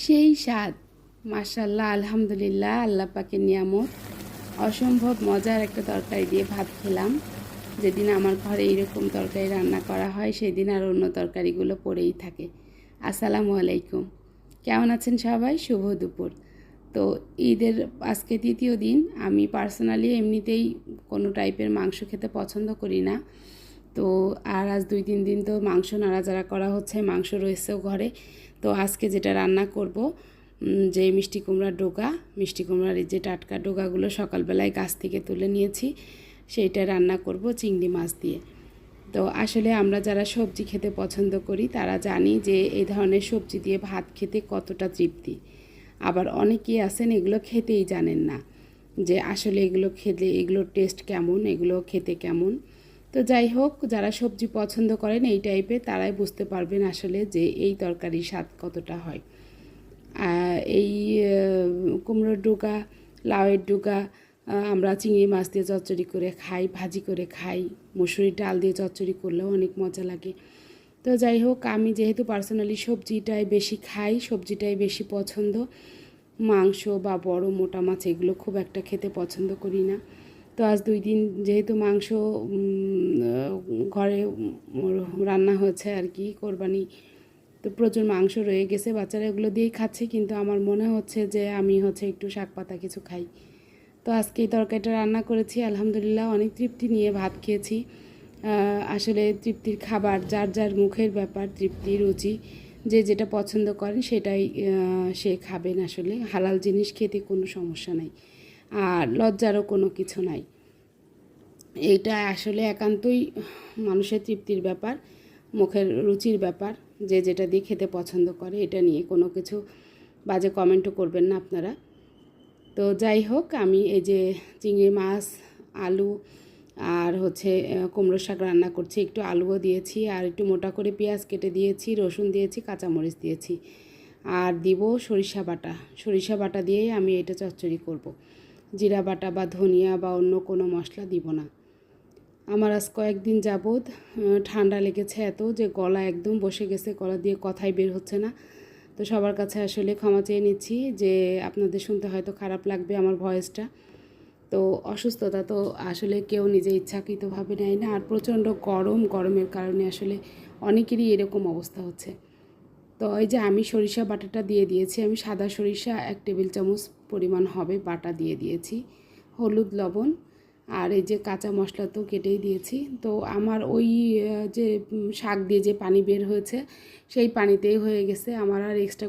সেই স্বাদ, মাশাআল্লাহ, আলহামদুলিল্লাহ, আল্লাহ পাকের নিয়ামত। অসম্ভব মজার একটা তরকারি দিয়ে ভাত খেলাম। যেদিন আমার ঘরে এইরকম তরকারি রান্না করা হয় সেদিন আর অন্য তরকারিগুলো পড়েই থাকে। আসসালামু আলাইকুম, কেমন আছেন সবাই? শুভ দুপুর। তো ঈদের আজকে তৃতীয় দিন। আমি পার্সোনালি এমনিতেই কোনো টাইপের মাংস খেতে পছন্দ করি না। তো আর আজ 2-3 দিন তো মাংস নাড়াচাড়া করা হচ্ছে, মাংস রয়েছেও ঘরে। তো আজকে যেটা রান্না করব, যে মিষ্টি কুমড়ার ডোকা, মিষ্টি কুমড়ার এই যে টাটকা ডোকাগুলো সকালবেলায় গাছ থেকে তুলে নিয়েছি, সেইটা রান্না করব চিংড়ি মাছ দিয়ে। তো আসলে আমরা যারা সবজি খেতে পছন্দ করি তারা জানি যে এই ধরনের সবজি দিয়ে ভাত খেতে কতটা তৃপ্তি। আবার অনেকেই আছেন এগুলো খেতেই জানেন না, যে আসলে এগুলো খেতে এগুলোর টেস্ট কেমন, এগুলো খেতে কেমন। তো যাই হোক, যারা সবজি পছন্দ করেন এই টাইপের তারাই বুঝতে পারবেন আসলে যে এই তরকারির স্বাদ কতটা হয়। এই কুমড়োর ডোকা, লাউয়ের ডোকা আমরা চিংড়ি মাছ দিয়ে চচ্চড়ি করে খাই, ভাজি করে খাই, মুসুরির ডাল দিয়ে চচ্চড়ি করলেও অনেক মজা লাগে। তো যাই হোক, আমি যেহেতু পার্সোনালি সবজিটাই বেশি খাই, সবজিটাই বেশি পছন্দ, মাংস বা বড় মোটা মাছ এগুলো খুব একটা খেতে পছন্দ করি না। তো আজ 2 দিন যেহেতু মাংস ঘরে রান্না হয়েছে আর কি, কোরবানি, তো প্রচুর মাংস রয়ে গেছে, বাচ্চারা এগুলো দিয়েই খাচ্ছে, কিন্তু আমার মনে হচ্ছে যে আমি একটু শাক পাতা কিছু খাই। তো আজকে এই তরকারিটা রান্না করেছি, আলহামদুলিল্লাহ অনেক তৃপ্তি নিয়ে ভাত খেয়েছি। আসলে তৃপ্তির খাবার যার যার মুখের ব্যাপার, তৃপ্তি রুচি, যে যেটা পছন্দ করেন সেটাই সে খাবেন। আসলে হালাল জিনিস খেতে কোনো সমস্যা নাই, আর লজ্জারও কোনো কিছু নাই। এইটা আসলে একান্তই মানুষের তৃপ্তির ব্যাপার, মুখের রুচির ব্যাপার, যে যেটা দিয়ে খেতে পছন্দ করে। এটা নিয়ে কোনো কিছু বাজে কমেন্টও করবেন না আপনারা। তো যাই হোক, আমি এই যে চিংড়ি মাছ, আলু আর কুমড়ো শাক রান্না করছি। একটু আলুও দিয়েছি, আর একটু মোটা করে পেঁয়াজ কেটে দিয়েছি, রসুন দিয়েছি, কাঁচামরিচ দিয়েছি, আর দিব সরিষা বাটা। সরিষা বাটা দিয়েই আমি এটা চচ্চড়ি করব। জিরা বাটা বা ধনিয়া বা অন্য কোনো মশলা দিব না। আমার আজ কয়েকদিন যাবৎ ঠান্ডা লেগেছে এত যে গলা একদম বসে গেছে, গলা দিয়ে কথাই বের হচ্ছে না। তো সবার কাছে আসলে ক্ষমা চেয়ে নিচ্ছি যে আপনাদের শুনতে হয়তো খারাপ লাগবে আমার ভয়েসটা। তো অসুস্থতা তো আসলে কেউ নিজে ইচ্ছাকৃতভাবে নেয় না, আর প্রচণ্ড গরমের কারণে আসলে অনেকেরই এরকম অবস্থা হচ্ছে। তো এই যে আমি সরিষা বাটাটা দিয়ে দিয়েছি, আমি সাদা সরিষা 1 টেবিল চামচ পরিমাণ হবে বাটা দিয়ে দিয়েছি, হলুদ, লবণ, আর এই যে কাঁচা মশলা তো কেটেই দিয়েছি। তো আমার ওই যে শাক দিয়ে যে পানি বের হয়েছে সেই পানিতেই হয়ে গেছে, আমার আর এক্সট্রা